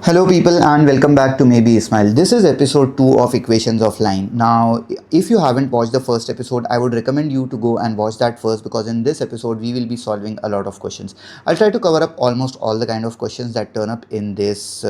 Hello people and welcome back to Maybe Ismail. This is episode 2 of Equations of Line. Now, if you haven't watched the first episode, I would recommend you to go and watch that first because in this episode we will be solving a lot of questions. I'll try to cover up almost all the kind of questions that turn up in this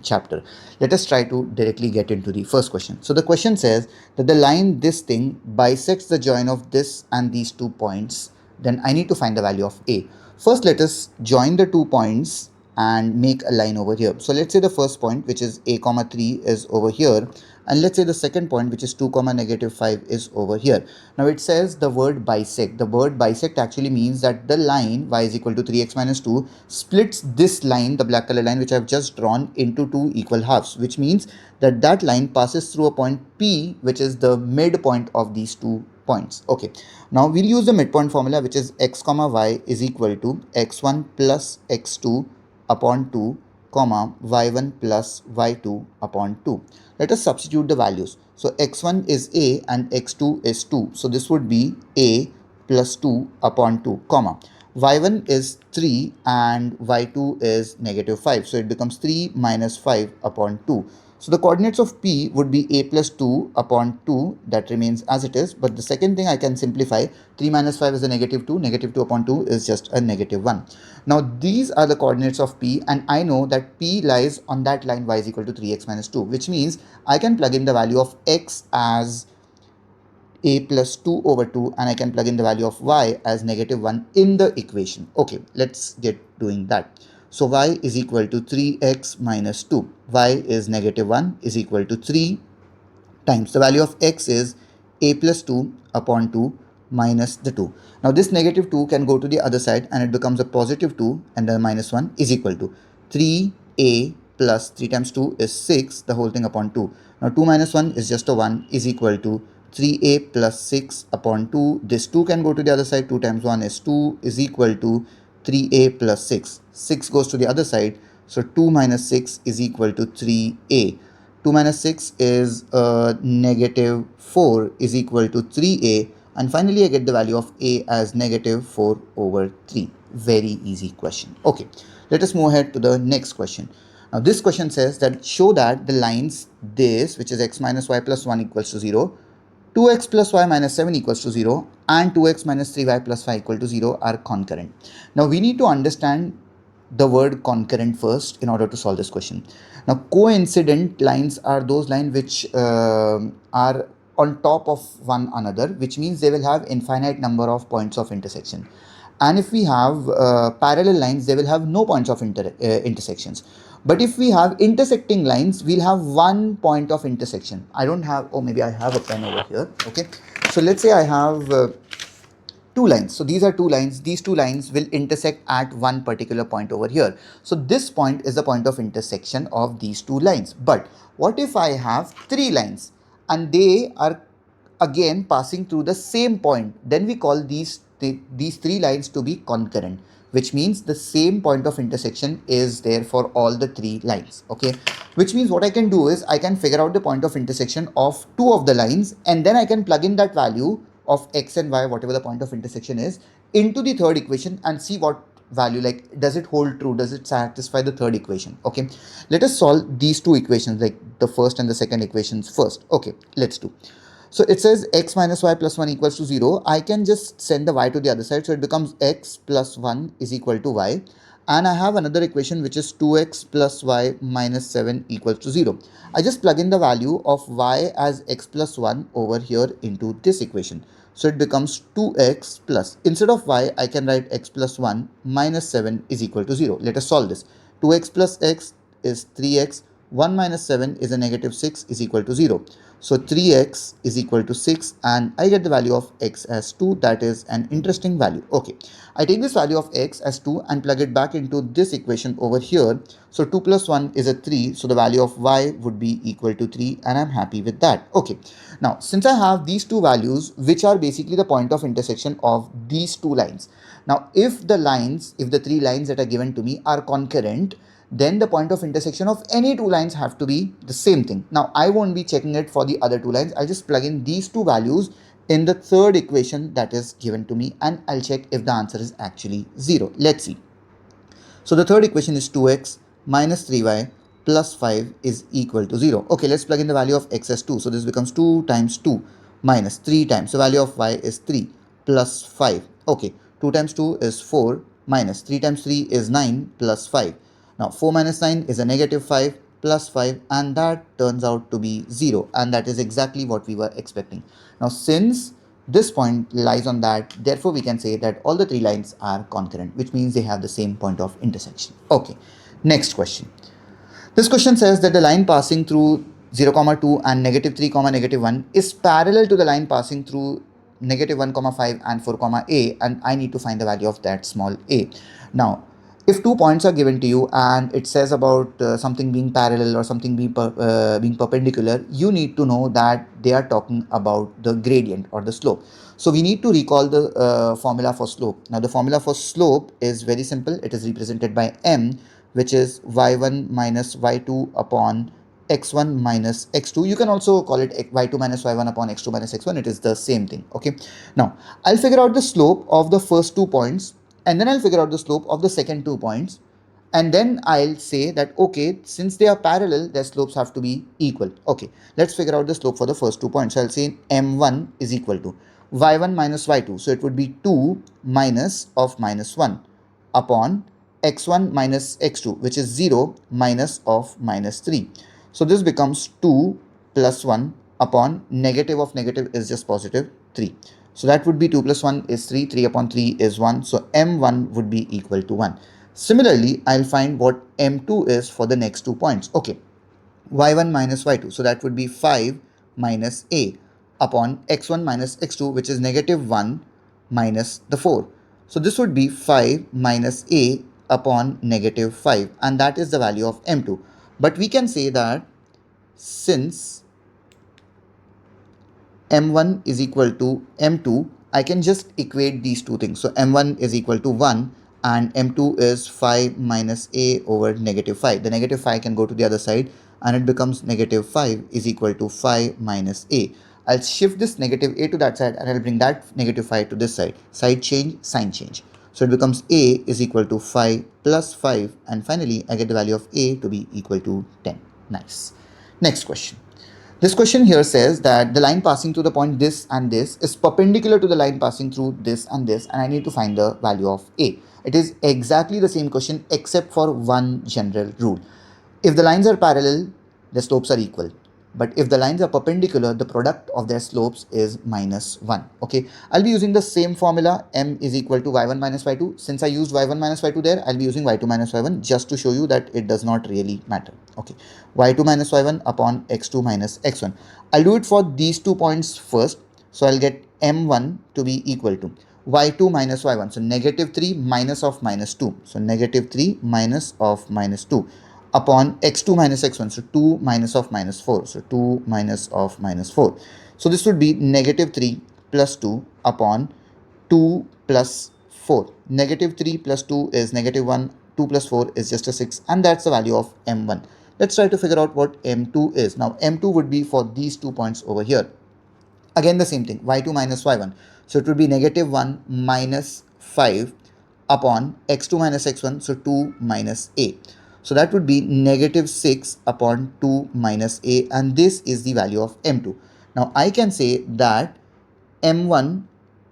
chapter. Let us try to directly get into the first question. So the question says that the line this thing bisects the join of this and these 2 points. Then I need to find the value of A. First, let us join the 2 points and make a line over here. So let's say the first point, which is a comma 3, is over here, and let's say the second point, which is 2 comma negative 5, is over here. Now it says the word bisect. The word bisect actually means that the line y is equal to 3x minus 2 splits this line, the black color line which I've just drawn, into 2 equal halves, which means that that line passes through a point P, which is the midpoint of these 2 points. Okay, now we'll use the midpoint formula, which is x comma y is equal to x1 plus x2 upon 2 comma y1 plus y2 upon 2. Let us substitute the values. So x1 is a and x2 is 2. So this would be a plus 2 upon 2 comma y1 is 3 and y2 is negative 5. So it becomes 3 minus 5 upon 2. So the coordinates of P would be a plus 2 upon 2, that remains as it is. But the second thing I can simplify, 3 minus 5 is a negative 2, negative 2 upon 2 is just a negative 1. Now these are the coordinates of P, and I know that P lies on that line y is equal to 3x minus 2, which means I can plug in the value of x as a plus 2 over 2 and I can plug in the value of y as negative 1 in the equation. Okay, let's get doing that. So y is equal to 3x minus 2. Y is negative 1 is equal to 3 times the value of x is a plus 2 upon 2 minus the 2. Now this negative 2 can go to the other side and it becomes a positive 2, and then minus 1 is equal to 3a plus 3 times 2 is 6, the whole thing upon 2. Now 2 minus 1 is just a 1 is equal to 3a plus 6 upon 2. This 2 can go to the other side. 2 times 1 is 2 is equal to 3a plus 6. 6 goes to the other side. So 2 minus 6 is equal to 3a. 2 minus 6 is negative 4 is equal to 3a. And finally, I get the value of a as negative 4 over 3. Very easy question. Okay, let us move ahead to the next question. Now this question says that show that the lines this, which is x minus y plus 1 equals to 0, 2x plus y minus 7 equals to 0, and 2x minus 3y plus 5 equal to 0 are concurrent. Now we need to understand the word concurrent first in order to solve this question. Now coincident lines are those lines which are on top of one another, which means they will have infinite number of points of intersection. And if we have parallel lines, they will have no points of intersections. But if we have intersecting lines, we'll have one point of intersection. I don't have, oh, maybe I have a pen over here. Okay, so let's say I have two lines. So these are two lines. These two lines will intersect at one particular point over here. So this point is the point of intersection of these two lines. But what if I have three lines and they are again passing through the same point? Then we call these three lines to be concurrent, which means the same point of intersection is there for all the three lines. Okay, which means what I can do is I can figure out the point of intersection of two of the lines, and then I can plug in that value of x and y, whatever the point of intersection is, into the third equation and see what value, like does it hold true, does it satisfy the third equation. Okay, let us solve these two equations, like the first and the second equations first. Okay, let's do. So it says x minus y plus 1 equals to 0. I can just send the y to the other side. So it becomes x plus 1 is equal to y. And I have another equation which is 2x plus y minus 7 equals to 0. I just plug in the value of y as x plus 1 over here into this equation. So it becomes 2x plus, instead of y, I can write x plus 1 minus 7 is equal to 0. Let us solve this. 2x plus x is 3x. 1 minus 7 is a negative 6 is equal to 0. So 3x is equal to 6 and I get the value of x as 2. That is an interesting value. Okay, I take this value of x as 2 and plug it back into this equation over here. So 2 plus 1 is a 3. So the value of y would be equal to 3 and I'm happy with that. Okay, now since I have these two values which are basically the point of intersection of these two lines. Now if the three lines that are given to me are concurrent, then the point of intersection of any two lines have to be the same thing. Now I won't be checking it for the other two lines. I'll just plug in these two values in the third equation that is given to me and I'll check if the answer is actually 0. Let's see. So the third equation is 2x minus 3y plus 5 is equal to 0. Okay, let's plug in the value of x as 2. So this becomes 2 times 2 minus 3 times. The value of y is 3 plus 5. Okay, 2 times 2 is 4 minus 3 times 3 is 9 plus 5. Now 4 minus 9 is a negative 5 plus 5, and that turns out to be 0, and that is exactly what we were expecting. Now since this point lies on that, therefore we can say that all the three lines are concurrent, which means they have the same point of intersection. Okay, next question. This question says that the line passing through 0, 2 and negative 3, negative 1 is parallel to the line passing through negative 1, 5 and 4, a, and I need to find the value of that small a. Now, if 2 points are given to you and it says about something being parallel or something being perpendicular, you need to know that they are talking about the gradient or the slope. So we need to recall the formula for slope. Now the formula for slope is very simple. It is represented by m, which is y1 minus y2 upon x1 minus x2. You can also call it y2 minus y1 upon x2 minus x1. It is the same thing. Okay. Now I'll figure out the slope of the first 2 points, and then I'll figure out the slope of the second 2 points, and then I'll say that okay, since they are parallel, their slopes have to be equal. Okay, let's figure out the slope for the first 2 points. So I'll say m1 is equal to y1 minus y2. So it would be 2 minus of minus 1 upon x1 minus x2, which is 0 minus of minus 3. So this becomes 2 plus 1 upon negative of negative is just positive 3. So that would be 2 plus 1 is 3, 3 upon 3 is 1. So m1 would be equal to 1. Similarly, I'll find what m2 is for the next 2 points. Okay, y1 minus y2. So that would be 5 minus a upon x1 minus x2, which is negative 1 minus the 4. So this would be 5 minus a upon negative 5, and that is the value of m2. But we can say that since m1 is equal to m2, I can just equate these two things. So m1 is equal to 1 and m2 is 5 minus a over negative 5. The negative 5 can go to the other side and it becomes negative 5 is equal to 5 minus a. I'll shift this negative a to that side and I'll bring that negative 5 to this side. Side change, sign change. So it becomes a is equal to 5 plus 5, and finally I get the value of a to be equal to 10. Nice. Next question. This question here says that the line passing through the point this and this is perpendicular to the line passing through this, and I need to find the value of a. It is exactly the same question except for one general rule. If the lines are parallel, the slopes are equal. But if the lines are perpendicular, the product of their slopes is minus 1. Okay, I'll be using the same formula, m is equal to y1 minus y2. Since I used y1 minus y2 there, I'll be using y2 minus y1 just to show you that it does not really matter. Okay, y2 minus y1 upon x2 minus x1. I'll do it for these 2 points first. So I'll get m1 to be equal to y2 minus y1. So negative 3 minus of minus 2. So negative 3 minus of minus 2 upon x2 minus x1. So 2 minus of minus 4. So 2 minus of minus 4. So this would be negative 3 plus 2 upon 2 plus 4. Negative 3 plus 2 is negative 1. 2 plus 4 is just a 6. And that's the value of m1. Let's try to figure out what m2 is. Now m2 would be for these 2 points over here. Again the same thing, y2 minus y1. So it would be negative 1 minus 5 upon x2 minus x1. So 2 minus a. So that would be negative 6 upon 2 minus a, and this is the value of m2. Now I can say that m1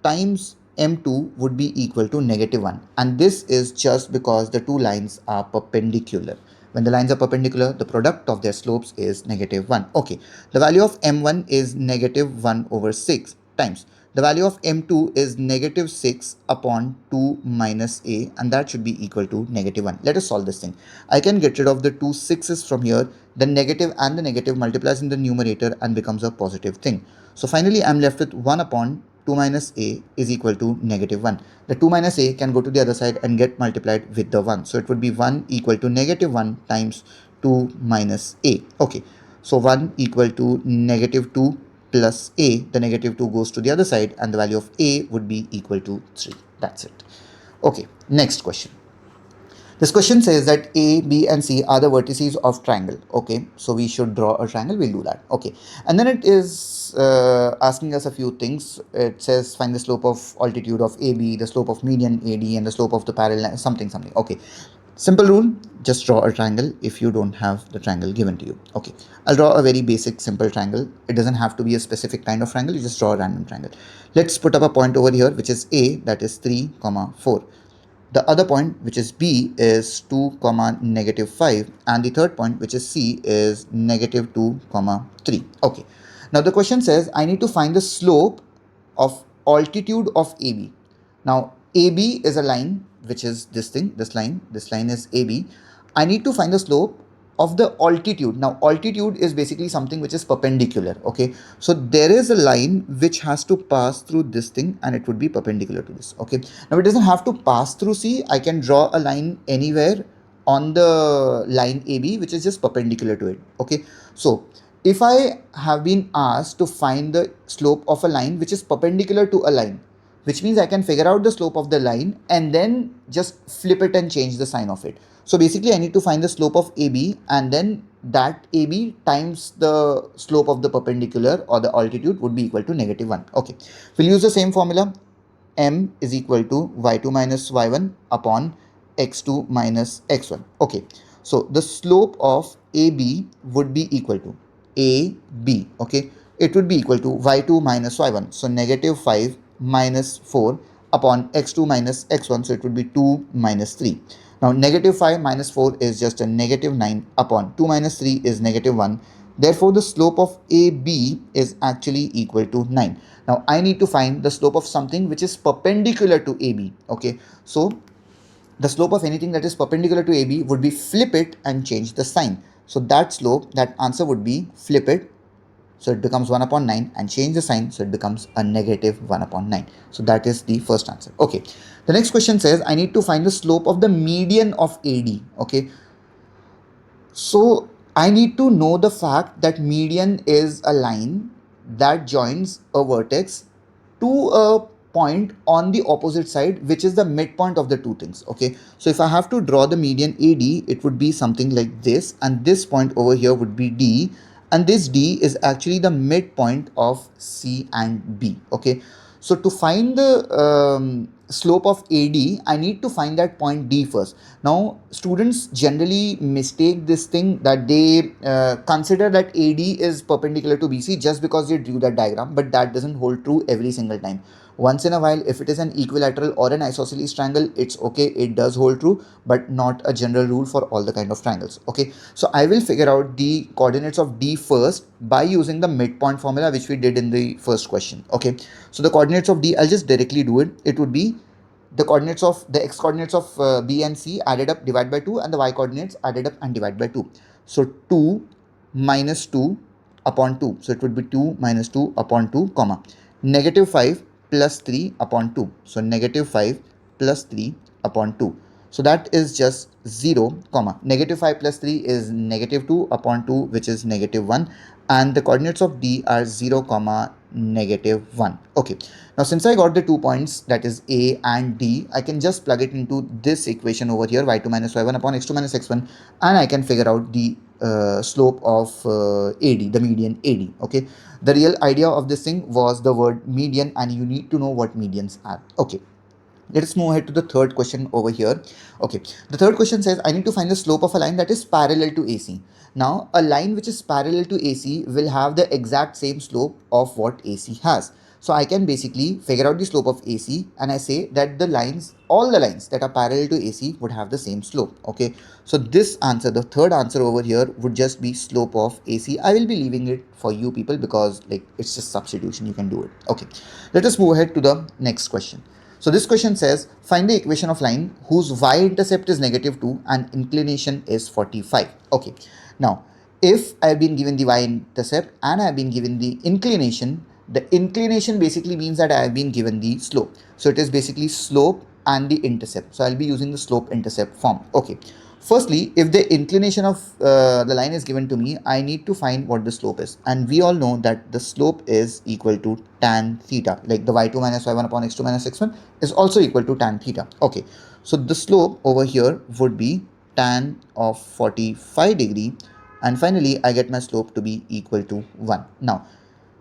times m2 would be equal to negative 1, and this is just because the two lines are perpendicular. When the lines are perpendicular, the product of their slopes is negative 1. Okay, the value of m1 is negative 1 over 6 times the value of m2 is negative 6 upon 2 minus a, and that should be equal to negative 1. Let us solve this thing. I can get rid of the two 6's from here. The negative and the negative multiplies in the numerator and becomes a positive thing. So finally I'm left with 1 upon 2 minus a is equal to negative 1. The 2 minus a can go to the other side and get multiplied with the 1. So it would be 1 equal to negative 1 times 2 minus a. Okay, so 1 equal to negative 2 plus a, the negative 2 goes to the other side, and the value of a would be equal to 3. That's it. Okay, next question. This question says that A, B and C are the vertices of triangle. Okay, so we should draw a triangle. We'll do that. Okay, and then it is asking us a few things. It says find the slope of altitude of AB, the slope of median AD, and the slope of the parallel something. Okay, Simple rule, just draw a triangle if you don't have the triangle given to you. Okay, I'll draw a very basic simple triangle. It doesn't have to be a specific kind of triangle, you just draw a random triangle. Let's put up a point over here which is A, that is 3, 4. The other point which is B is 2, -5, and the third point which is C is -2, 3. Okay. Now the question says I need to find the slope of altitude of AB. Now AB is a line which is this thing, this line is AB. I need to find the slope of the altitude. Now altitude is basically something which is perpendicular. Okay, so there is a line which has to pass through this thing and it would be perpendicular to this. Okay, now it doesn't have to pass through C. I can draw a line anywhere on the line AB which is just perpendicular to it. Okay, so if I have been asked to find the slope of a line which is perpendicular to a line, which means I can figure out the slope of the line and then just flip it and change the sign of it. So basically I need to find the slope of AB and then that AB times the slope of the perpendicular or the altitude would be equal to -1. Okay, we'll use the same formula. M is equal to y2 minus y1 upon x2 minus x1. Okay, so the slope of AB would be equal to AB. Okay, it would be equal to y2 minus y1. So -5 minus 4 upon x2 minus x1. So it would be 2 minus 3. Now -5 minus 4 is just a -9 upon 2 minus 3 is -1. Therefore, the slope of AB is actually equal to 9. Now, I need to find the slope of something which is perpendicular to AB. Okay, so the slope of anything that is perpendicular to AB would be flip it and change the sign. So that slope, that answer would be flip it. So it becomes 1 upon 9 and change the sign. So it becomes a -1 upon 9. So that is the first answer. Okay. The next question says I need to find the slope of the median of AD. Okay. So I need to know the fact that median is a line that joins a vertex to a point on the opposite side, which is the midpoint of the two things. Okay, so if I have to draw the median AD, it would be something like this, and this point over here would be D, and this D is actually the midpoint of C and B. Okay, so to find the slope of AD, I need to find that point D first. Now, students generally mistake this thing that they consider that AD is perpendicular to BC just because they drew that diagram, but that doesn't hold true every single time. Once in a while, if it is an equilateral or an isosceles triangle, it's okay, it does hold true, but not a general rule for all the kind of triangles. Okay, so I will figure out the coordinates of D first by using the midpoint formula which we did in the first question. Okay, so the coordinates of D, I'll just directly do it. It would be the coordinates of the x coordinates of B and C added up divided by 2 and the y coordinates added up and divided by 2. So 2 minus 2 upon 2. So it would be 2 minus 2 upon 2 comma -5 plus 3 upon 2. So -5 plus 3 upon 2. So that is just 0 comma -5 plus 3 is -2 upon 2, which is -1, and the coordinates of D are 0 comma -1. Okay, now since I got the 2 points, that is A and D, I can just plug it into this equation over here, y2 minus y1 upon x2 minus x1, and I can figure out the slope of AD, the median AD. Okay, the real idea of this thing was the word median, and you need to know what medians are. Okay, let us move ahead to the third question over here. Okay, the third question says I need to find the slope of a line that is parallel to AC. Now, a line which is parallel to AC will have the exact same slope of what AC has. So I can basically figure out the slope of AC, and I say that the lines, all the lines that are parallel to AC would have the same slope. Okay, so this answer, the third answer over here, would just be slope of AC. I will be leaving it for you people because like it's just substitution, you can do it. Okay, let us move ahead to the next question. So this question says find the equation of line whose y-intercept is -2 and inclination is 45. Okay, now if I have been given the y-intercept and I have been given the inclination basically means that I have been given the slope. So it is basically slope and the intercept. So I'll be using the slope-intercept form. Okay, firstly, if the inclination of the line is given to me, I need to find what the slope is. And we all know that the slope is equal to tan theta. Like the y2 minus y1 upon x2 minus x1 is also equal to tan theta. Okay, so the slope over here would be tan of 45 degree. And finally, I get my slope to be equal to 1. Now,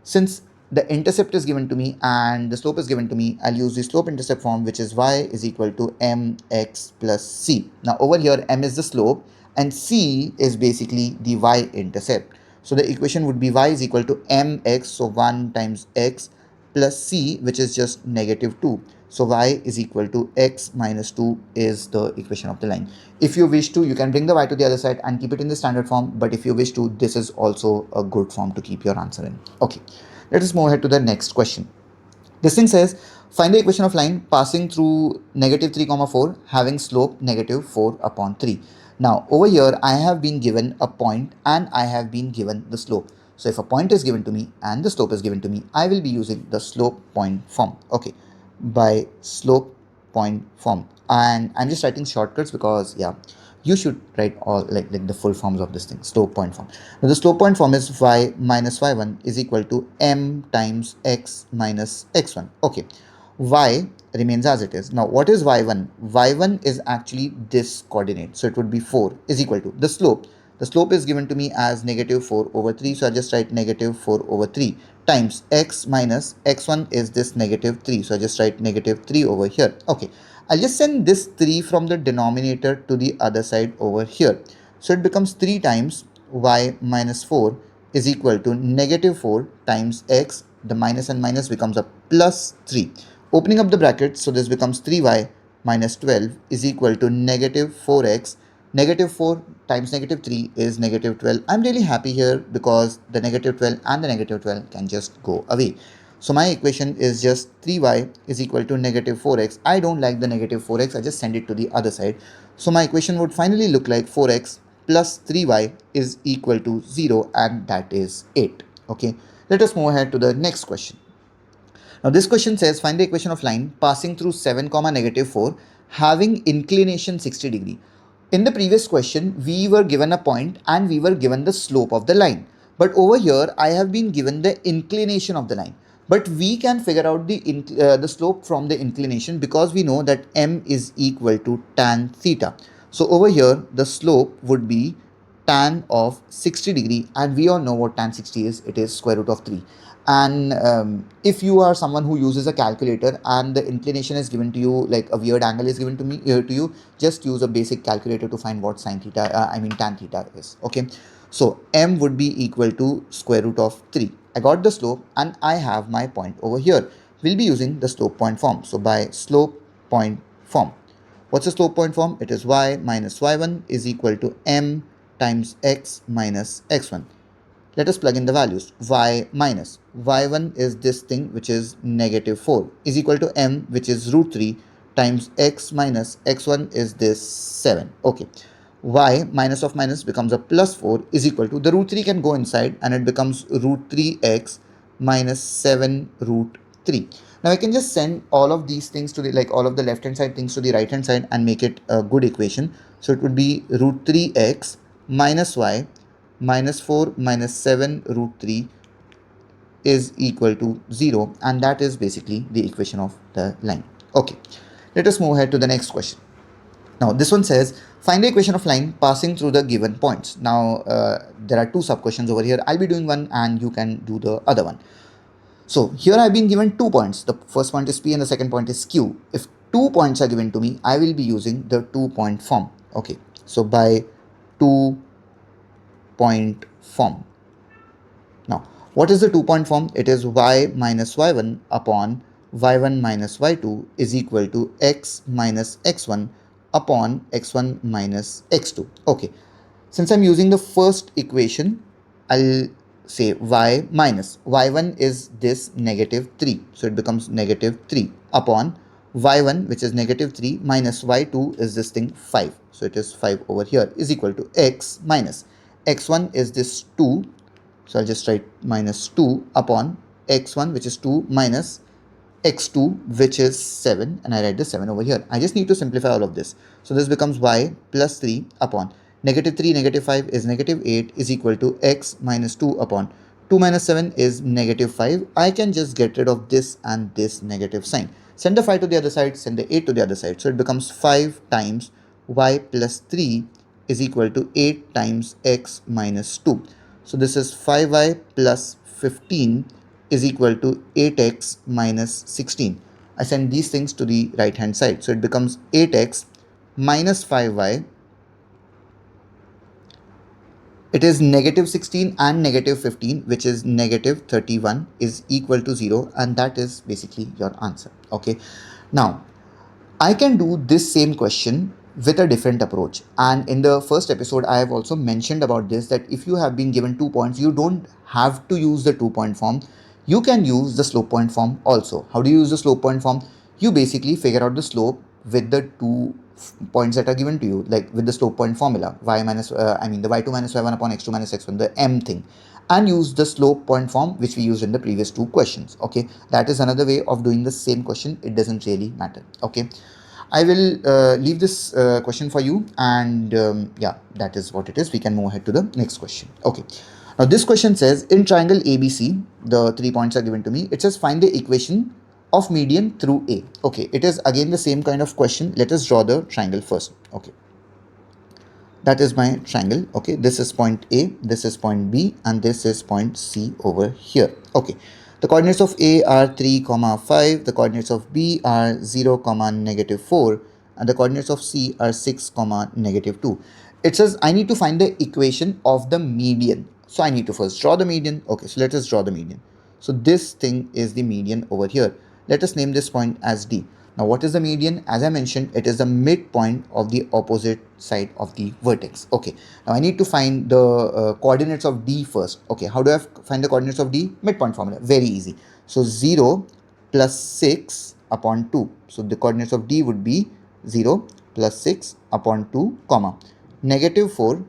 since the intercept is given to me and the slope is given to me, I'll use the slope-intercept form, which is y is equal to mx plus c. Now over here, m is the slope and c is basically the y-intercept. So the equation would be y is equal to mx, so 1 times x plus c, which is just negative 2. So y is equal to x minus 2 is the equation of the line. If you wish to, you can bring the y to the other side and keep it in the standard form. But if you wish to, this is also a good form to keep your answer in. Okay, let us move ahead to the next question. This thing says, find the equation of line passing through negative 3 comma 4 having slope negative 4 upon 3. Now over here I have been given a point and I have been given the slope. So if a point is given to me and the slope is given to me, I will be using the slope point form. Okay, by slope point form, and I'm just writing shortcuts because yeah, you should write all like the full forms of this thing. Slope point form. Now the slope point form is y minus y1 is equal to m times x minus x1. Okay, y remains as it is. Now what is y1? Y1 is actually this coordinate, so it would be 4 is equal to the slope. The slope is given to me as negative 4 over 3, so I just write negative 4 over 3 times x minus x1 is this negative 3, so I just write negative 3 over here. Okay, I'll just send this 3 from the denominator to the other side over here. So it becomes 3 times y minus 4 is equal to negative 4 times x. The minus and minus becomes a plus 3. Opening up the bracket, so this becomes 3y minus 12 is equal to negative 4x. Negative 4 times negative 3 is negative 12. I'm really happy here because the negative 12 and the negative 12 can just go away. So my equation is just 3y is equal to negative 4x. I don't like the negative 4x. I just send it to the other side. So my equation would finally look like 4x plus 3y is equal to 0, and that is 8. Okay, let us move ahead to the next question. Now this question says, find the equation of line passing through 7 comma negative 4 having inclination 60 degree. In the previous question, we were given a point and we were given the slope of the line. But over here, I have been given the inclination of the line. But we can figure out the slope from the inclination because we know that m is equal to tan theta. So over here, the slope would be tan of 60 degree, and we all know what tan 60 is. It is square root of 3. And if you are someone who uses a calculator and the inclination is given to you, like a weird angle is given to me to you, just use a basic calculator to find what sine theta tan theta is. Okay, so m would be equal to square root of 3. I got the slope and I have my point over here. We'll be using the slope point form. So by slope point form, what's the slope point form? It is y minus y1 is equal to m times x minus x1. Let us plug in the values. Y minus y1 is this thing, which is negative 4, is equal to m, which is root 3, times x minus x1 is this 7. Okay, y minus of minus becomes a plus 4 is equal to, the root 3 can go inside and it becomes root 3x minus 7 root 3. Now I can just send all of these things to the, like all of the left hand side things to the right hand side and make it a good equation. So it would be root 3x minus y minus 4 minus 7 root 3 is equal to 0, and that is basically the equation of the line. Okay, let us move ahead to the next question. Now this one says, find the equation of line passing through the given points. Now there are two sub questions over here. I'll be doing one and you can do the other one. So here I've been given 2 points. The first point is P and the second point is Q. If 2 points are given to me, I will be using the 2-point form. Okay, so by 2-point form. Now, what is the 2-point form? It is y minus y1 upon y1 minus y2 is equal to x minus x1 upon x1 minus x2. Okay, since I'm using the first equation, I'll say y minus y1 is this negative 3. So it becomes negative 3 upon y1, which is negative 3, minus y2 is this thing 5. So it is 5 over here is equal to x minus x1 is this 2. So I'll just write minus 2 upon x1, which is 2, minus x2, which is 7, and I write the 7 over here. I just need to simplify all of this. So this becomes y plus 3 upon negative 3, negative 5 is negative 8 is equal to x minus 2 upon 2 minus 7 is negative 5. I can just get rid of this and this negative sign. Send the 5 to the other side, send the 8 to the other side. So it becomes 5 times y plus 3 is equal to 8 times x minus 2. So this is 5y plus 15 is equal to 8x minus 16. I send these things to the right hand side. So it becomes 8x minus 5y. It is negative 16 and negative 15, which is negative 31, is equal to 0. And that is basically your answer. Okay. Now, I can do this same question with a different approach. And in the first episode, I have also mentioned about this, that if you have been given 2 points, you don't have to use the 2 point form. You can use the slope point form also. How do you use the slope point form? You basically figure out the slope with the points that are given to you, like with the slope point formula, y minus, the y2 minus y1 upon x2 minus x1, the m thing, and use the slope point form which we used in the previous two questions. Okay, that is another way of doing the same question. It doesn't really matter. Okay, I will leave this question for you, and yeah, that is what it is. We can move ahead to the next question. Okay, now this question says, in triangle ABC, the 3 points are given to me. It says find the equation of median through A. Okay, it is again the same kind of question. Let us draw the triangle first. Okay, that is my triangle. Okay, this is point A, this is point B, and this is point C over here. Okay, the coordinates of A are 3 comma 5, the coordinates of B are 0 comma negative 4, and the coordinates of C are 6 comma negative 2. It says I need to find the equation of the median. So I need to first draw the median. Okay, so let us draw the median. So this thing is the median over here. Let us name this point as D. Now, what is the median? As I mentioned, it is the midpoint of the opposite side of the vertex. Okay, now I need to find the coordinates of D first. Okay, how do I find the coordinates of D? Midpoint formula, very easy. So 0 plus 6 upon 2. So the coordinates of D would be 0 plus 6 upon 2, comma, negative 4,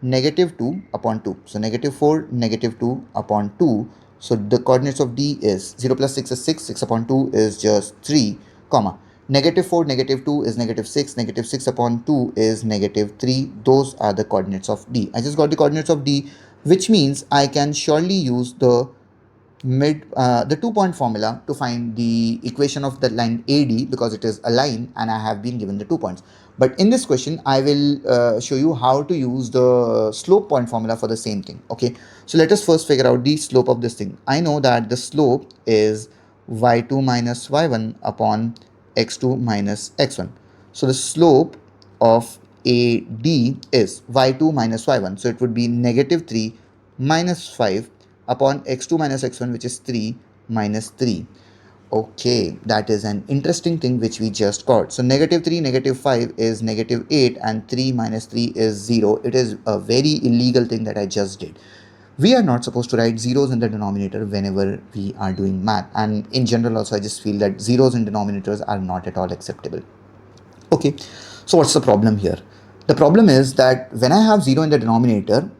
negative 2 upon 2. So negative 4, negative 2 upon 2. So the coordinates of D is 0 plus 6 is 6, 6 upon 2 is just 3, comma. Negative 4, negative 2 is negative 6, negative 6 upon 2 is negative 3. Those are the coordinates of D. I just got the coordinates of D, which means I can surely use the 2 point formula to find the equation of the line AD, because it is a line and I have been given the 2 points. But in this question, I will show you how to use the slope point formula for the same thing. Okay, so let us first figure out the slope of this thing. I know that the slope is y2 minus y1 upon x2 minus x1. So the slope of AD is y2 minus y1. So it would be negative 3 minus 5 upon x2 minus x1, which is 3 minus 3. Okay, that is an interesting thing which we just got. So negative 3, negative 5 is negative 8, and 3 minus 3 is 0. It is a very illegal thing that I just did. We are not supposed to write zeros in the denominator whenever we are doing math. And in general also, I just feel that zeros in denominators are not at all acceptable. Okay, so what's the problem here? The problem is that when I have 0 in the denominator,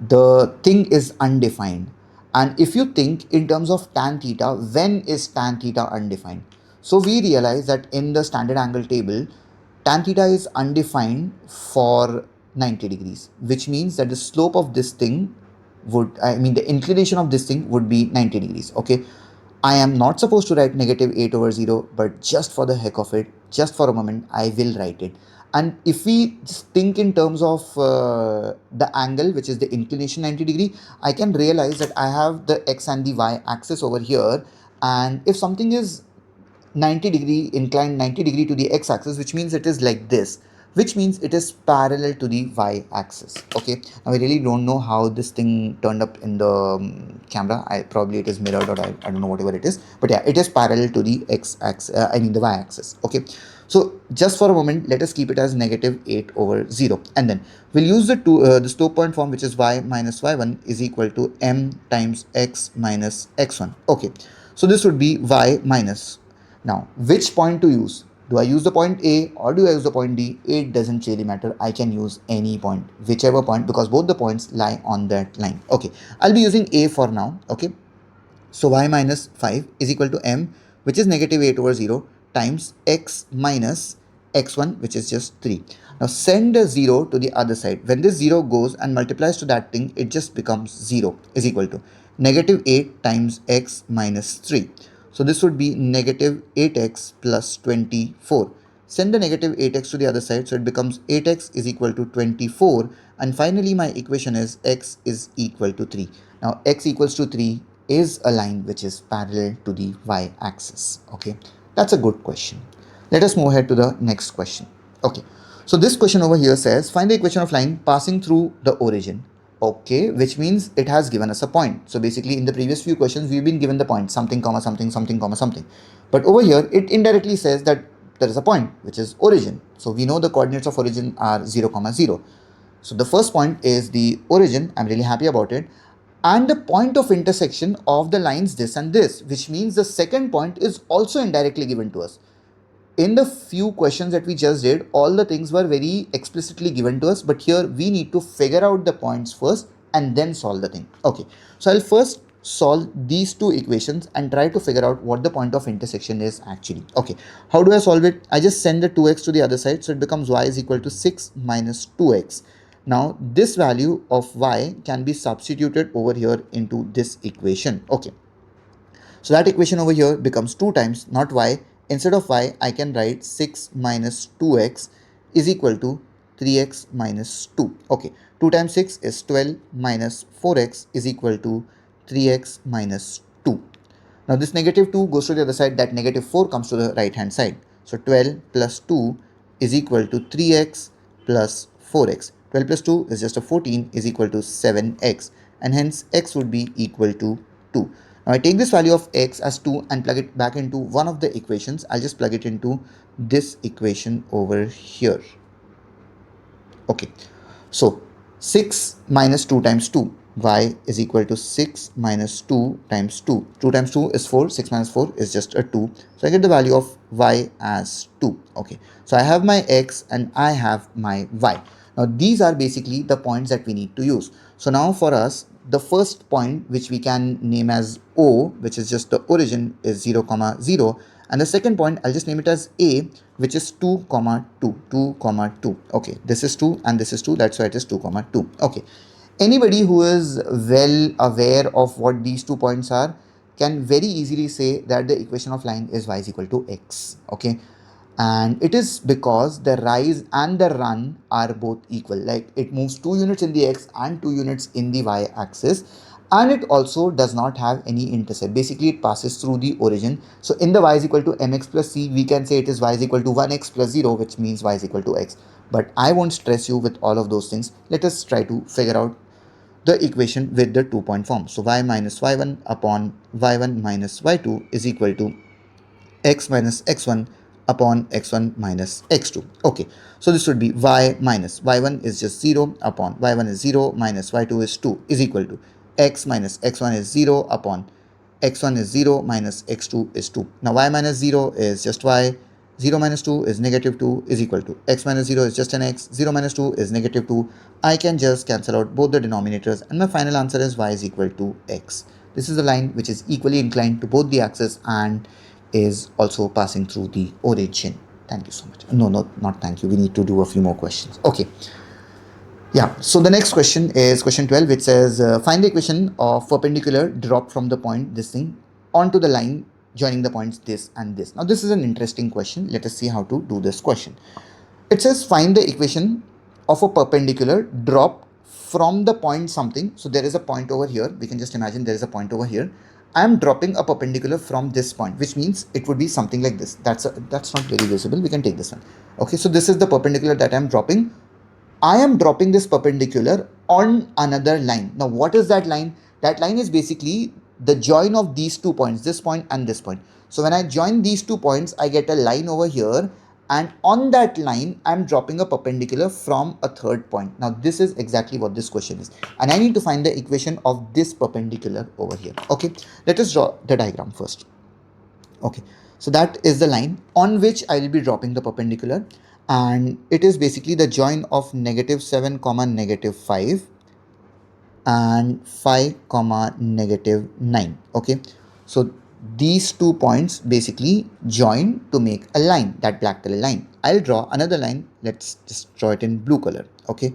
the thing is undefined. And if you think in terms of tan theta, when is tan theta undefined? So we realize that in the standard angle table, tan theta is undefined for 90 degrees, which means that the slope of this thing the inclination of this thing would be 90 degrees. Okay, I am not supposed to write negative 8 over 0, but just for the heck of it, just for a moment, I will write it. And if we just think in terms of the angle, which is the inclination 90 degree, I can realize that I have the x and the y axis over here. And if something is 90 degree inclined 90 degree to the x-axis, which means it is like this, which means it is parallel to the y-axis. Okay, now I really don't know how this thing turned up in the camera. Probably it is mirrored, or I don't know, whatever it is, but yeah, it is parallel to the x-axis, the y-axis. Okay, so just for a moment, let us keep it as negative 8 over 0, and then we'll use the slope point form, which is y minus y1 is equal to m times x minus x1. Okay, so this would be y minus. Now, which point to use? Do I use the point A or do I use the point D? It doesn't really matter. I can use any point, whichever point, because both the points lie on that line. Okay, I'll be using A for now. Okay, so y minus 5 is equal to m, which is negative 8 over 0, times x minus x1, which is just 3. Now send a 0 to the other side. When this 0 goes and multiplies to that thing, it just becomes 0, is equal to negative 8 times x minus 3. So this would be negative 8x plus 24. Send the negative 8x to the other side, so it becomes 8x is equal to 24. And finally, my equation is x is equal to 3. Now x equals to 3 is a line which is parallel to the y-axis? Okay, that's a good question. Let us move ahead to the next question. Okay, so this question over here says find the equation of line passing through the origin. Okay, which means it has given us a point. So basically in the previous few questions we've been given the point something comma something something comma something, but over here it indirectly says that there is a point which is origin. So we know the coordinates of origin are 0 comma 0. So the first point is the origin. I'm really happy about it. And the point of intersection of the lines this and this, which means the second point is also indirectly given to us. In the few questions that we just did, all the things were very explicitly given to us, but here we need to figure out the points first and then solve the thing. Okay, so I'll first solve these two equations and try to figure out what the point of intersection is actually. Okay, how do I solve it? I just send the 2x to the other side, so it becomes y is equal to 6 minus 2x. Now this value of y can be substituted over here into this equation. Okay, so that equation over here becomes 2 times, not y. Instead of y, I can write 6 minus 2x is equal to 3x minus 2. Okay, 2 times 6 is 12 minus 4x is equal to 3x minus 2. Now this negative 2 goes to the other side, that negative 4 comes to the right hand side. So 12 plus 2 is equal to 3x plus 4x. 12 plus 2 is just a 14 is equal to 7x, and hence x would be equal to 2. Now I take this value of x as 2 and plug it back into one of the equations. I'll just plug it into this equation over here. Okay, so 6 minus 2 times 2, y is equal to 6 minus 2 times 2. 2 times 2 is 4, 6 minus 4 is just a 2. So I get the value of y as 2. Okay, so I have my x and I have my y. Now these are basically the points that we need to use. So now for us, the first point which we can name as O, which is just the origin, is 0 comma 0, and the second point I'll just name it as A, which is 2 comma 2, 2 comma 2. Okay, this is 2 and this is 2, that's why it is 2 comma 2. Okay, anybody who is well aware of what these 2 points are can very easily say that the equation of line is y is equal to x. Okay, and it is because the rise and the run are both equal, like it moves 2 units in the x and 2 units in the y axis, and it also does not have any intercept. Basically it passes through the origin. So in the y is equal to mx plus c, we can say it is y is equal to 1x plus 0, which means y is equal to x. But I won't stress you with all of those things. Let us try to figure out the equation with the 2-point form. So y minus y1 upon y1 minus y2 is equal to x minus x1 upon x1 minus x2. Okay, so this would be y minus y1 is just 0 upon y1 is 0 minus y2 is 2 is equal to x minus x1 is 0 upon x1 is 0 minus x2 is 2. Now y minus 0 is just y, 0 minus 2 is negative 2 is equal to x minus 0 is just an x, 0 minus 2 is negative 2. I can just cancel out both the denominators and my final answer is y is equal to x. This is a line which is equally inclined to both the axes and is also passing through the origin. Thank you so much. No, not thank you. We need to do a few more questions. Okay. Yeah, so the next question is question 12, which says find the equation of perpendicular drop from the point this thing onto the line joining the points this and this. Now this is an interesting question. Let us see how to do this question. It says find the equation of a perpendicular drop from the point something. So there is a point over here. We can just imagine there is a point over here. I am dropping a perpendicular from this point, which means it would be something like this. That's not very visible. We can take this one. Okay, so this is the perpendicular that I am dropping. I am dropping this perpendicular on another line. Now, what is that line? That line is basically the join of these 2 points, this point and this point. So when I join these 2 points, I get a line over here, and on that line I'm dropping a perpendicular from a third point. Now this is exactly what this question is, and I need to find the equation of this perpendicular over here. Okay, let us draw the diagram first. Okay, so that is the line on which I will be dropping the perpendicular, and it is basically the join of negative 7 comma negative 5 and 5 comma negative 9. Okay, so these 2 points basically join to make a line, that black color line. I'll draw another line. Let's just draw it in blue color. Okay,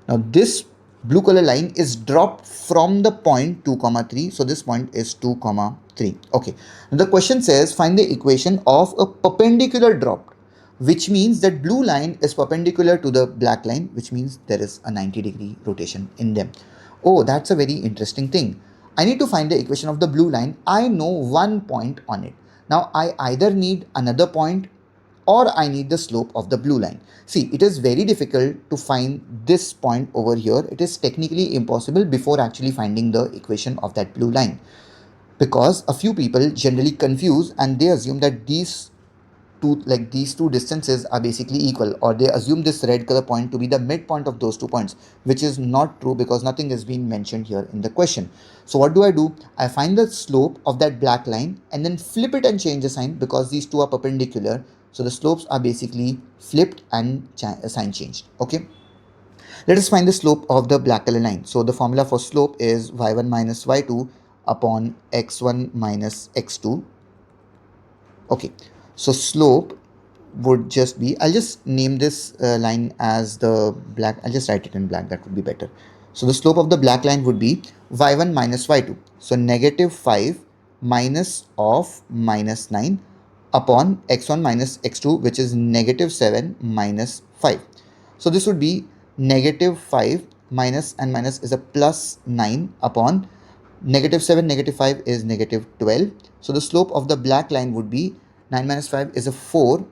now this blue color line is dropped from the point 2 comma 3. So this point is 2 comma 3. Okay, now the question says find the equation of a perpendicular drop, which means that blue line is perpendicular to the black line, which means there is a 90-degree rotation in them. Oh, that's a very interesting thing. I need to find the equation of the blue line. I know one point on it. Now I either need another point or I need the slope of the blue line. See, it is very difficult to find this point over here. It is technically impossible before actually finding the equation of that blue line, because a few people generally confuse and they assume that these two distances are basically equal, or they assume this red color point to be the midpoint of those 2 points, which is not true because nothing is being mentioned here in the question. So what do? I find the slope of that black line and then flip it and change the sign because these two are perpendicular. So the slopes are basically flipped and sign changed. Okay. Let us find the slope of the black color line. So the formula for slope is y1 minus y2 upon x1 minus x2. Okay, so slope would just be, I'll just name this line as the black, I'll just write it in black, that would be better. So the slope of the black line would be y1 minus y2. So negative 5 minus of minus 9 upon x1 minus x2, which is negative 7 minus 5. So this would be negative 5 minus and minus is a plus 9 upon negative 7, negative 5 is negative 12. So the slope of the black line would be 9 minus 5 is a 4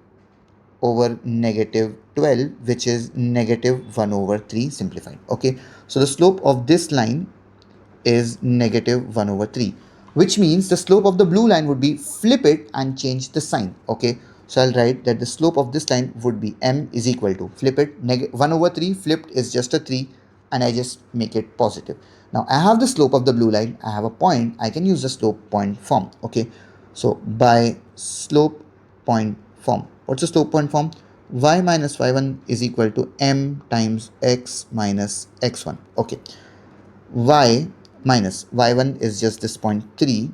over negative 12, which is negative 1 over 3 simplified. Okay, so the slope of this line is negative 1 over 3, which means the slope of the blue line would be flip it and change the sign. Okay, so I'll write that the slope of this line would be m is equal to, flip it, 1 over 3 flipped is just a 3 and I just make it positive. Now I have the slope of the blue line, I have a point, I can use the slope point form. Okay, so by slope point form, what's the slope point form? Y minus y1 is equal to m times x minus x1. Okay, y minus y1 is just this point 3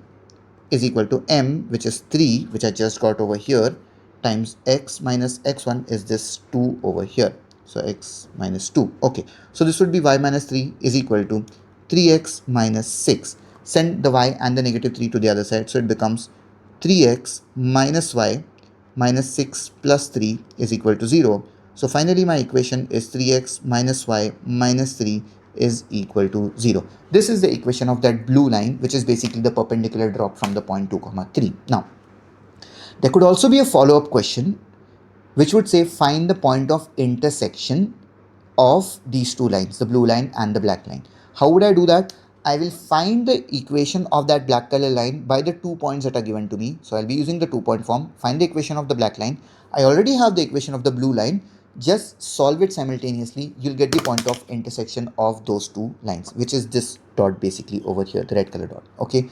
is equal to m, which is 3, which I just got over here, times x minus x1 is this 2 over here. So x minus 2. Okay, so this would be y minus 3 is equal to 3x minus 6. Send the y and the negative 3 to the other side, so it becomes 3x minus y minus 6 plus 3 is equal to 0. So finally my equation is 3x minus y minus 3 is equal to 0. This is the equation of that blue line, which is basically the perpendicular drop from the point 2, 3. Now, there could also be a follow-up question which would say find the point of intersection of these two lines, the blue line and the black line. How would I do that? I will find the equation of that black color line by the 2 points that are given to me. So I'll be using the 2-point form, find the equation of the black line. I already have the equation of the blue line. Just solve it simultaneously. You'll get the point of intersection of those two lines, which is this dot basically over here, the red color dot. Okay.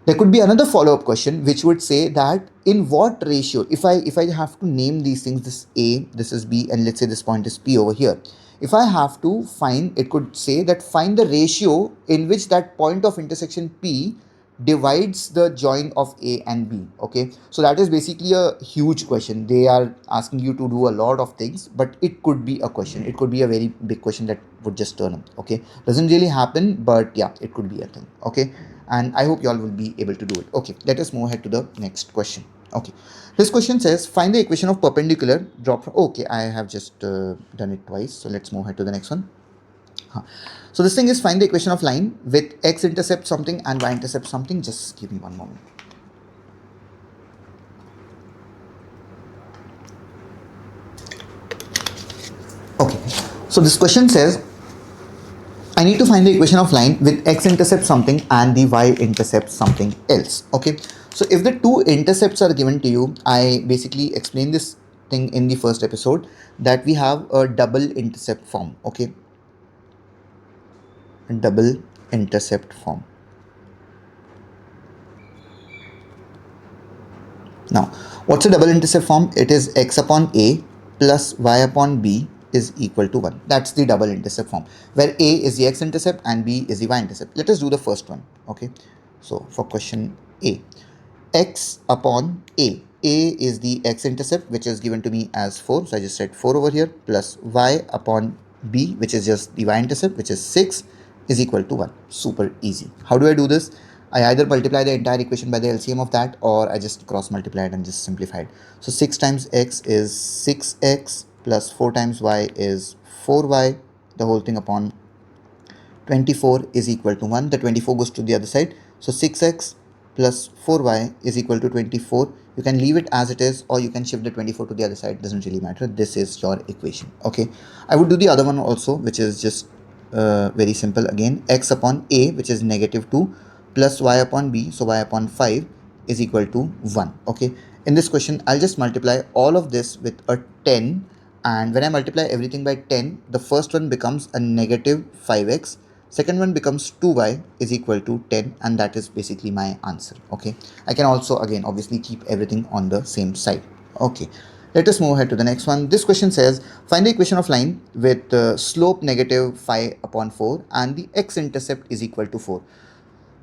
There could be another follow-up question which would say that in what ratio, if I have to name these things, this A, this is B, and let's say this point is P over here. If I have to find, it could say that find the ratio in which that point of intersection P divides the join of A and B. Okay, so that is basically a huge question. They are asking you to do a lot of things, but it could be a question. It could be a very big question that would just turn up. Okay, doesn't really happen, but yeah, it could be a thing. Okay, and I hope you all will be able to do it. Okay, let us move ahead to the next question. Okay, this question says find the equation of perpendicular drop from, okay, I have just done it twice, so let's move ahead to the next one. So this thing is find the equation of line with x intercept something and y intercept something. Just give me one moment. Okay, so this question says I need to find the equation of line with x intercept something and the y intercept something else. Okay, so if the two intercepts are given to you, I basically explained this thing in the first episode that we have a double intercept form. Okay, double intercept form. Now, what's a double intercept form? It is x upon a plus y upon b is equal to 1. That's the double intercept form, where a is the x-intercept and b is the y-intercept. Let us do the first one. Okay, so for question A, x upon a is the x-intercept, which is given to me as 4. So I just said 4 over here, plus y upon b, which is just the y-intercept, which is 6, is equal to 1. Super easy. How do I do this? I either multiply the entire equation by the LCM of that, or I just cross multiply it and just simplify it. So 6 times x is 6x plus 4 times y is 4y, the whole thing upon 24 is equal to 1. The 24 goes to the other side. So 6x plus 4y is equal to 24. You can leave it as it is, or you can shift the 24 to the other side. Doesn't really matter. This is your equation. Okay. I would do the other one also, which is just very simple again. X upon a, which is negative 2, plus y upon b, so y upon 5 is equal to 1. Okay. In this question, I'll just multiply all of this with a 10, and when I multiply everything by 10, the first one becomes a negative 5x, second one becomes 2y is equal to 10, and that is basically my answer. Okay, I can also again obviously keep everything on the same side. Okay, let us move ahead to the next one. This question says find the equation of line with slope negative 5 upon 4 and the x-intercept is equal to 4.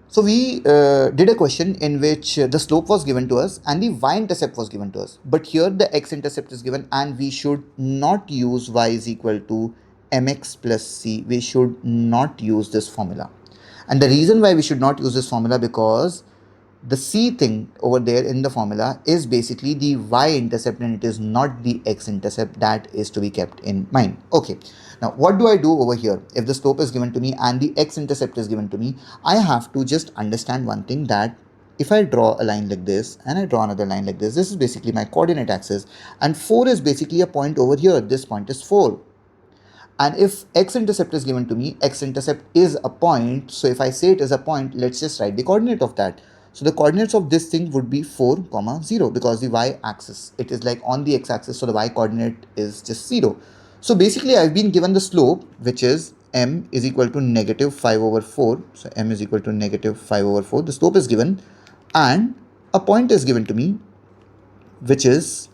So we did a question in which the slope was given to us and the y-intercept was given to us. But here the x-intercept is given and we should not use y is equal to mx plus c. We should not use this formula. And the reason why we should not use this formula, because the c thing over there in the formula is basically the y-intercept and it is not the x-intercept. That is to be kept in mind. Okay, now what do I do over here? If the slope is given to me and the x-intercept is given to me, I have to just understand one thing, that if I draw a line like this and I draw another line like this is basically my coordinate axis, and 4 is basically a point over here. This point is 4. And if x-intercept is given to me, x-intercept is a point. So if I say it is a point, let's just write the coordinate of that. So the coordinates of this thing would be 4, 0, because the y-axis, it is like on the x-axis, so the y-coordinate is just 0. So basically I've been given the slope, which is m is equal to negative 5 over 4. So m is equal to negative 5 over 4. The slope is given and a point is given to me, which is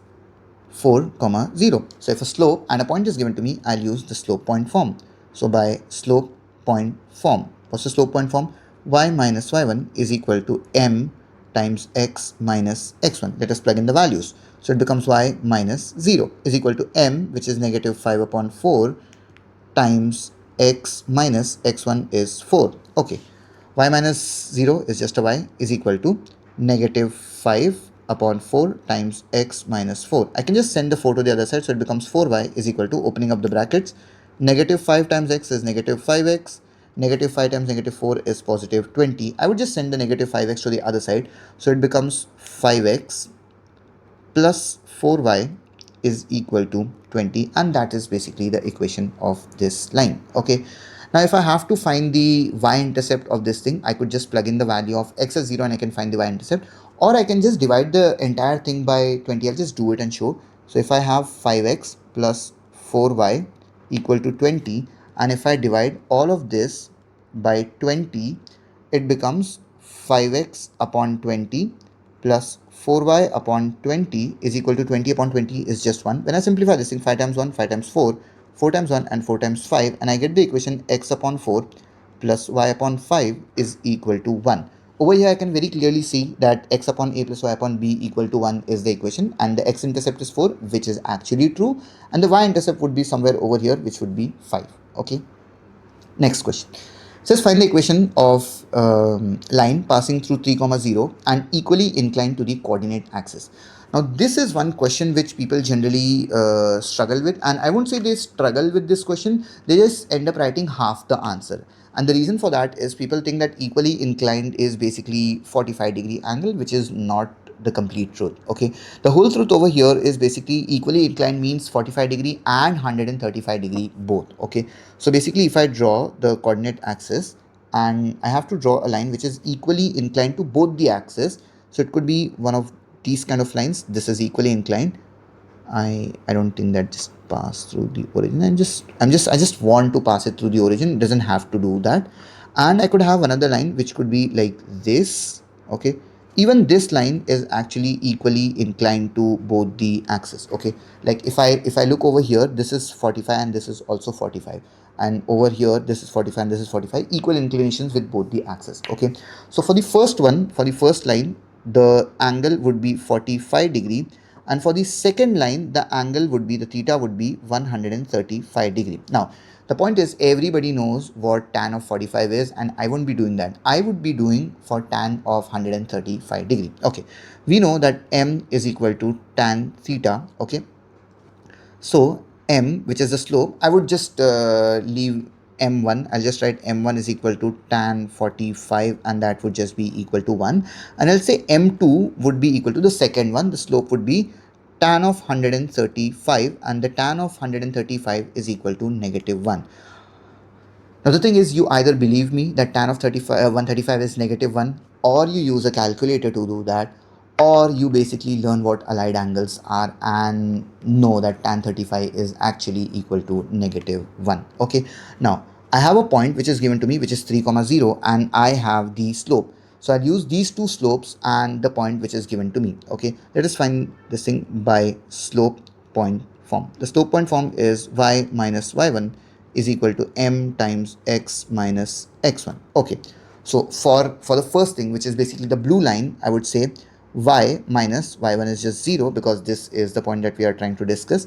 4, 0. So if a slope and a point is given to me, I'll use the slope point form. So by slope point form, what's the slope point form? Y minus y1 is equal to m times x minus x1. Let us plug in the values. So it becomes y minus 0 is equal to m, which is negative 5 upon 4, times x minus x1 is 4. Okay, y minus 0 is just a y is equal to negative 5 upon 4 times x minus 4. I can just send the 4 to the other side, so it becomes 4y is equal to, opening up the brackets, negative 5 times x is negative 5x, negative 5 times negative 4 is positive 20. I would just send the negative 5x to the other side, so it becomes 5x plus 4y is equal to 20, and that is basically the equation of this line. Okay, now if I have to find the y-intercept of this thing, I could just plug in the value of x as 0 and I can find the y-intercept, or I can just divide the entire thing by 20. I'll just do it and show. So if I have 5x plus 4y equal to 20, and if I divide all of this by 20, it becomes 5x upon 20 plus 4y upon 20 is equal to 20 upon 20 is just 1. When I simplify this thing, 5 times 1, 5 times 4, 4 times 1 and 4 times 5, and I get the equation x upon 4 plus y upon 5 is equal to 1. Over here I can very clearly see that x upon a plus y upon b equal to 1 is the equation, and the x-intercept is 4, which is actually true, and the y-intercept would be somewhere over here, which would be 5. Okay, next question. It says find the equation of line passing through 3, 0 and equally inclined to the coordinate axis. Now this is one question which people generally struggle with, and I won't say they struggle with this question, they just end up writing half the answer. And the reason for that is people think that equally inclined is basically 45-degree angle, which is not the complete truth. Okay, the whole truth over here is basically equally inclined means 45-degree and 135-degree both. Okay, so basically if I draw the coordinate axis and I have to draw a line which is equally inclined to both the axes, so it could be one of these kind of lines. This is equally inclined. I don't think that just pass through the origin. I just want to pass it through the origin. It doesn't have to do that. And I could have another line which could be like this. Okay, even this line is actually equally inclined to both the axes. Okay, like if I look over here, this is 45 and this is also 45, and over here this is 45 and this is 45, equal inclinations with both the axes. Okay, so for the first one, for the first line, the angle would be 45-degree, and for the second line the angle would be, the theta would be 135-degree. Now the point is, everybody knows what tan of 45 is, and I won't be doing that. I would be doing for tan of 135-degree. Okay, we know that m is equal to tan theta. Okay, so m, which is the slope, I would just leave m1, I'll just write m1 is equal to tan 45, and that would just be equal to 1. And I'll say m2 would be equal to the second one. The slope would be tan of 135, and the tan of 135 is equal to -1. Now the thing is, you either believe me that tan of 135 is -1, or you use a calculator to do that, or you basically learn what allied angles are and know that tan 35 is actually equal to -1. Okay, now I have a point which is given to me, which is 3 comma 0, and I have the slope. So I'll use these two slopes and the point which is given to me. Okay, let us find this thing by slope point form. The slope point form is y minus y1 is equal to m times x minus x1. Okay, so for the first thing, which is basically the blue line, I would say y minus y1 is just 0, because this is the point that we are trying to discuss,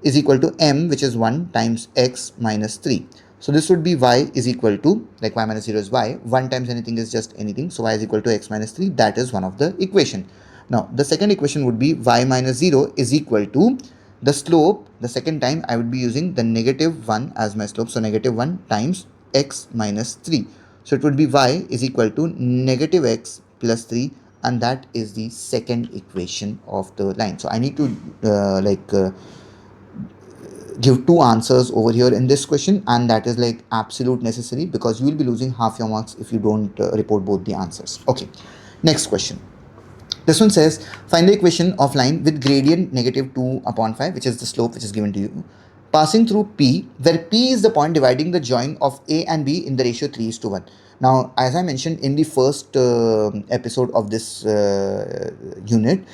is equal to m, which is 1, times x minus 3. So this would be y is equal to, like y minus 0 is y, 1 times anything is just anything, so y is equal to x minus 3. That is one of the equation. Now the second equation would be y minus 0 is equal to the slope. The second time I would be using the -1 as my slope, so -1 times x minus 3. So it would be y is equal to -x plus 3, and that is the second equation of the line. So I need to give two answers over here in this question, and that is like absolute necessary, because you will be losing half your marks if you don't report both the answers. Okay, next question. This one says, find the equation of line with gradient -2/5, which is the slope which is given to you, passing through P, where P is the point dividing the joint of A and B in the ratio 3:1. Now, as I mentioned in the first episode of this unit,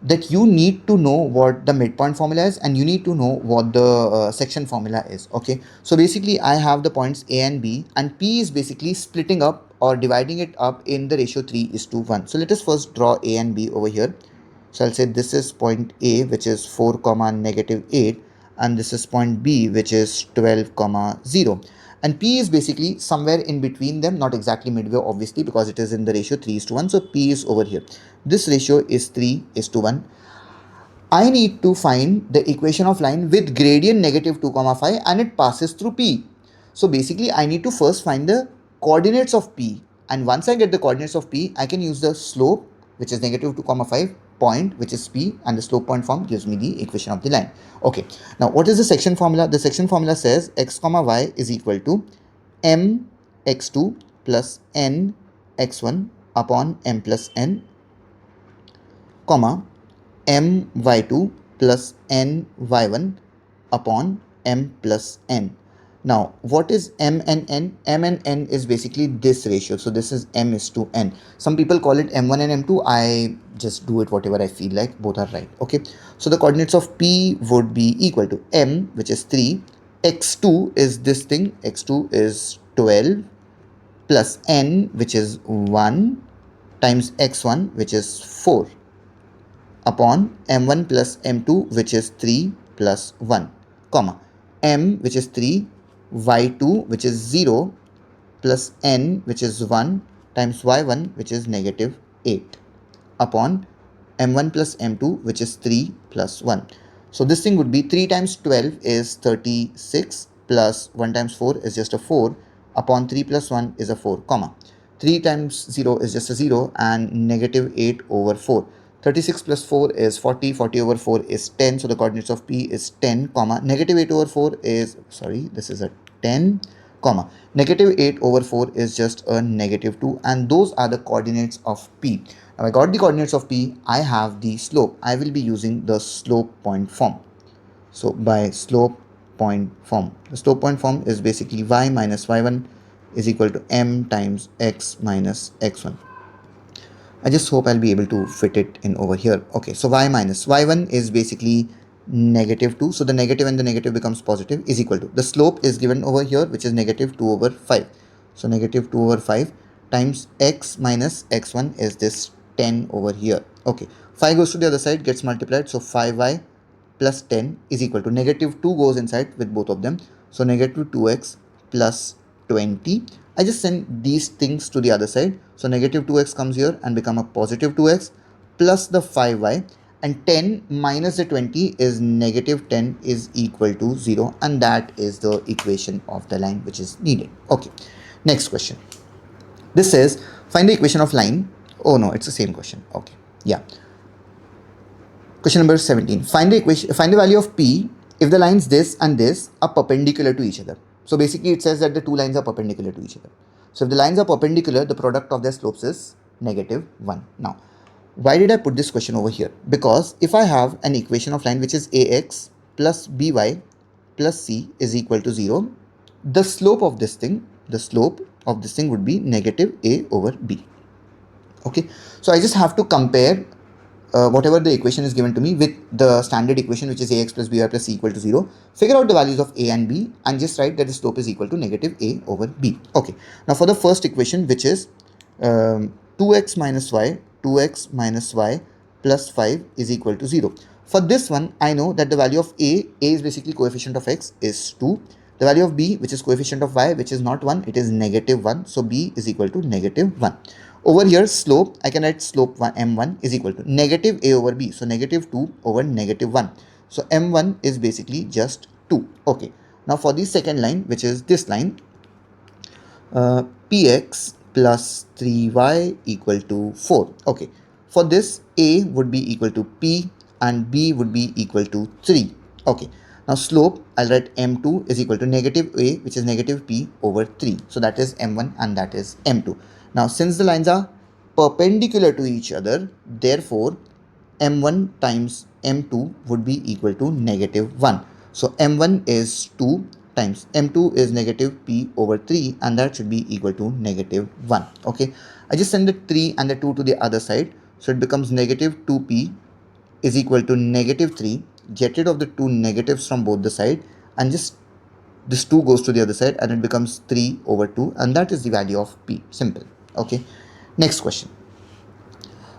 that you need to know what the midpoint formula is, and you need to know what the section formula is. Okay, so basically I have the points A and B, and P is basically splitting up or dividing it up in the ratio 3:1. So let us first draw A and B over here. So I'll say this is point A, which is 4 comma -8, and this is point B, which is 12 comma 0. And P is basically somewhere in between them, not exactly midway, obviously, because it is in the ratio 3:1. So P is over here. This ratio is 3:1. I need to find the equation of line with gradient -2,5, and it passes through P. So basically I need to first find the coordinates of P, and once I get the coordinates of P, I can use the slope, which is -2,5, point, which is P, and the slope point form gives me the equation of the line. Okay, now what is the section formula? The section formula says x comma y is equal to m x2 plus n x1 upon m plus n, comma m y2 plus n y1 upon m plus n. Now, what is m and n? M and n is basically this ratio. So this is m is to n. Some people call it m1 and m2. I just do it whatever I feel like. Both are right. Okay. So the coordinates of P would be equal to m, which is 3. x2 is this thing. x2 is 12 plus n, which is 1, times x1, which is 4, upon m1 plus m2, which is 3 plus 1, comma m, which is 3, y2, which is 0, plus n, which is 1, times y1, which is -8, upon m1 plus m2, which is 3 plus 1. So this thing would be 3 times 12 is 36, plus 1 times 4 is just a 4, upon 3 plus 1 is a 4, comma 3 times 0 is just a 0, and -8 over 4. 36 plus 4 is 40, 40 over 4 is 10, so the coordinates of P is 10, comma -8 over 4 is, sorry, this is a 10, comma -8 over 4 is just a -2, and those are the coordinates of P. Now I got the coordinates of P, I have the slope. I will be using the slope point form. So by slope point form, the slope point form is basically y minus y1 is equal to m times x minus x1. I just hope I'll be able to fit it in over here. Okay, so y minus y1 is basically -2. So the negative and the negative becomes positive, is equal to, the slope is given over here, which is -2 over 5. So -2 over 5 times x minus x1 is this 10 over here. Okay, 5 goes to the other side, gets multiplied. So 5y plus 10 is equal to, -2 goes inside with both of them. So -2x plus 20. I just send these things to the other side. So -2x comes here and become a positive 2x plus the 5y, and 10 minus the 20 is negative 10 is equal to 0, and that is the equation of the line which is needed. Okay, next question. This says find the equation of line. Oh no, it's the same question. Okay, yeah. Question number 17. Find the equation. Find the value of p if the lines this and this are perpendicular to each other. So basically, it says that the two lines are perpendicular to each other. So if the lines are perpendicular, the product of their slopes is -1. Now, why did I put this question over here? Because if I have an equation of line which is ax plus by plus c is equal to 0, the slope of this thing, would be negative a over b. Okay, so I just have to compare whatever the equation is given to me with the standard equation, which is ax plus by plus c equal to 0, figure out the values of a and b and just write that the slope is equal to negative a over b. Okay, now for the first equation, which is 2x minus y plus 5 is equal to 0. For this one, I know that the value of a is basically coefficient of x is 2. The value of b, which is coefficient of y, which is not 1, it is negative 1. So b is equal to negative 1. Over here, slope, I can write slope m1 is equal to negative a over b. So negative 2 over negative 1. So m1 is basically just 2. Okay. Now for the second line, which is this line, px plus 3y equal to 4. Okay. For this, a would be equal to p and b would be equal to 3. Okay. Now slope, I'll write m2 is equal to negative a, which is negative p over 3. So that is m1 and that is m2. Now since the lines are perpendicular to each other, therefore m1 times m2 would be equal to negative 1. So m1 is 2 times m2 is negative p over 3, and that should be equal to negative 1. Okay, I just send the 3 and the 2 to the other side, so it becomes negative 2p is equal to negative 3. Get rid of the two negatives from both the side, and just this 2 goes to the other side and it becomes 3 over 2, and that is the value of p. Simple. Okay, next question.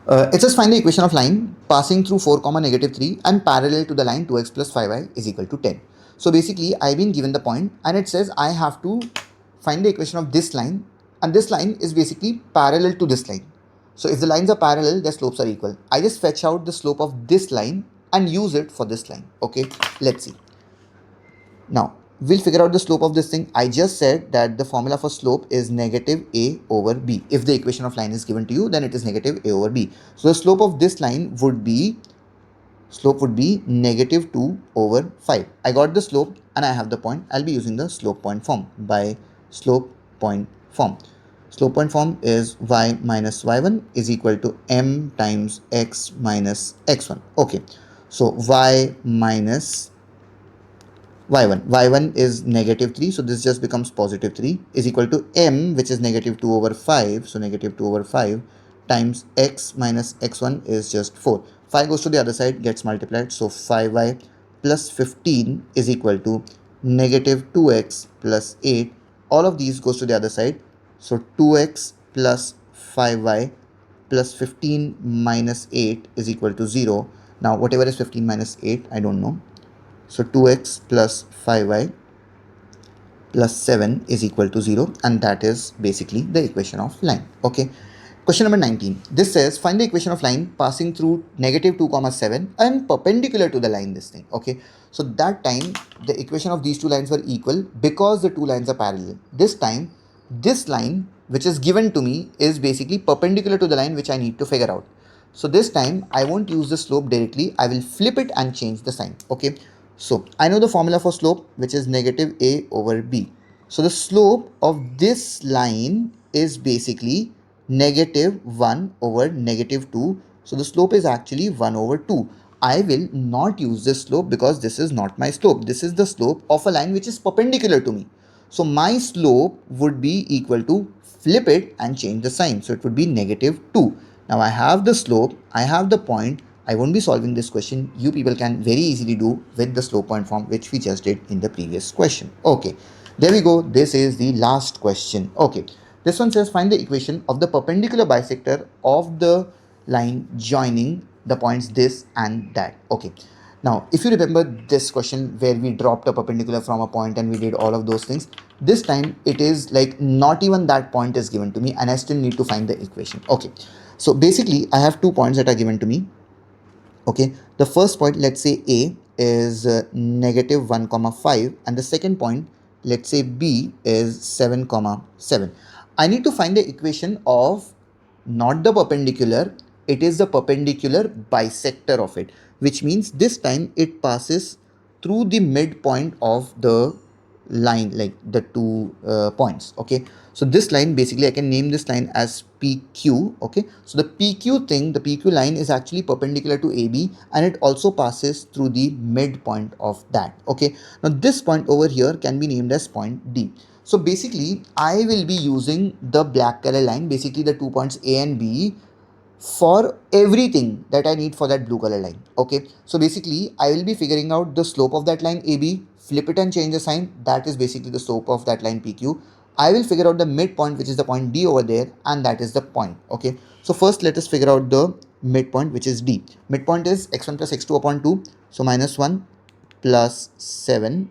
It says find the equation of line passing through 4 comma negative 3 and parallel to the line 2x plus 5y is equal to 10. So basically, I've been given the point and it says I have to find the equation of this line, and this line is basically parallel to this line. So if the lines are parallel, their slopes are equal. I just fetch out the slope of this line and use it for this line. Okay, let's see. Now, we'll figure out the slope of this thing. I just said that the formula for slope is negative a over b. If the equation of line is given to you, then it is negative a over b. So the slope of this line would be negative 2 over 5. I got the slope and I have the point. I'll be using the slope point form by slope point form. Slope point form is y minus y1 is equal to m times x minus x1. Okay, so y minus y1 is negative 3, so this just becomes positive 3 is equal to m, which is negative 2 over 5, so negative 2 over 5 times x minus x1 is just 4. 5 goes to the other side, gets multiplied, so 5y plus 15 is equal to negative 2x plus 8. All of these goes to the other side, so 2x plus 5y plus 15 minus 8 is equal to 0. Now whatever is 15 minus 8, I don't know. So 2x plus 5y plus 7 is equal to 0, and that is basically the equation of line. Okay. Question number 19. This says find the equation of line passing through negative 2 comma 7 and perpendicular to the line this thing. Okay. So that time the equation of these two lines were equal because the two lines are parallel. This time this line which is given to me is basically perpendicular to the line which I need to figure out. So this time I won't use the slope directly. I will flip it and change the sign. Okay. So I know the formula for slope, which is negative a over b. So the slope of this line is basically negative 1 over negative 2. So the slope is actually 1 over 2. I will not use this slope because this is not my slope. This is the slope of a line which is perpendicular to me. So my slope would be equal to, flip it and change the sign. So it would be negative 2. Now I have the slope, I have the point. I won't be solving this question. You people can very easily do with the slope point form, which we just did in the previous question. Okay, there we go. This is the last question. Okay, this one says find the equation of the perpendicular bisector of the line joining the points this and that. Okay, now if you remember this question where we dropped a perpendicular from a point and we did all of those things, this time it is like not even that point is given to me and I still need to find the equation. Okay, so basically I have 2 points that are given to me. Okay, the first point, let's say A is negative 1 comma 5, and the second point, let's say B is 7 comma 7. I need to find the equation of not the perpendicular, it is the perpendicular bisector of it, which means this time it passes through the midpoint of the line, like the two points. Okay, so this line, basically I can name this line as PQ. Okay, so the PQ thing, the PQ line is actually perpendicular to AB, and it also passes through the midpoint of that. Okay, now this point over here can be named as point D. So basically I will be using the black color line, basically the 2 points A and B, for everything that I need for that blue color line. Okay, so basically I will be figuring out the slope of that line AB, flip it and change the sign, that is basically the slope of that line PQ. I will figure out the midpoint, which is the point D over there, and that is the point. Okay, so first let us figure out the midpoint, which is D. Midpoint is x1 plus x2 upon 2, so minus 1 plus 7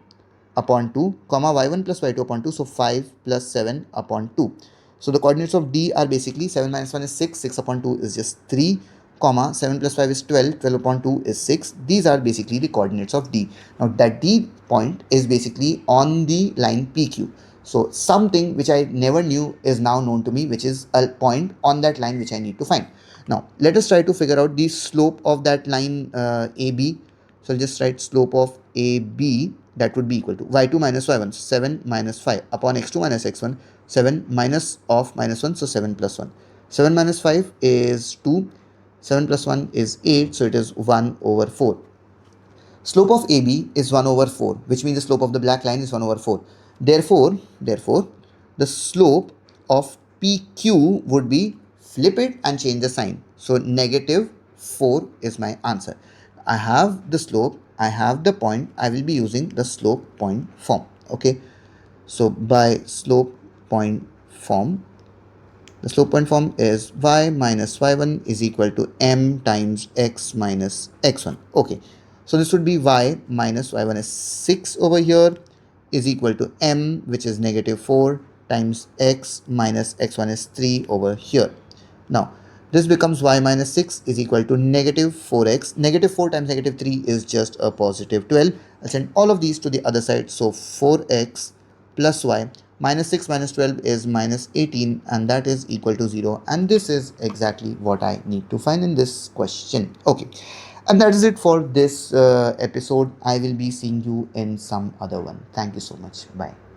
upon 2, comma y1 plus y2 upon 2, so 5 plus 7 upon 2. So the coordinates of D are basically 7 minus 1 is 6, 6 upon 2 is just 3, comma 7 plus 5 is 12, 12 upon 2 is 6. These are basically the coordinates of D. Now that D point is basically on the line PQ. So something which I never knew is now known to me, which is a point on that line which I need to find. Now let us try to figure out the slope of that line AB. So I'll just write slope of AB, that would be equal to y2 minus y1, 7 minus 5 upon x2 minus x1, 7 minus of minus 1, so 7 plus 1. 7 minus 5 is 2, 7 plus 1 is 8, so it is 1 over 4. Slope of AB is 1 over 4, which means the slope of the black line is 1 over 4. Therefore, the slope of PQ would be, flip it and change the sign. So negative 4 is my answer. I have the slope, I have the point, I will be using the slope point form. Okay, so by slope point form, the slope point form is y minus y1 is equal to m times x minus x1. Okay, so this would be y minus y1 is 6 over here is equal to m, which is negative 4, times x minus x1 is 3 over here. Now this becomes y minus 6 is equal to negative 4x. Negative 4 times negative 3 is just a positive 12. I'll send all of these to the other side. So 4x plus y minus 6 minus 12 is minus 18, and that is equal to 0. And this is exactly what I need to find in this question. Okay, and that is it for this episode. I will be seeing you in some other one. Thank you so much. Bye.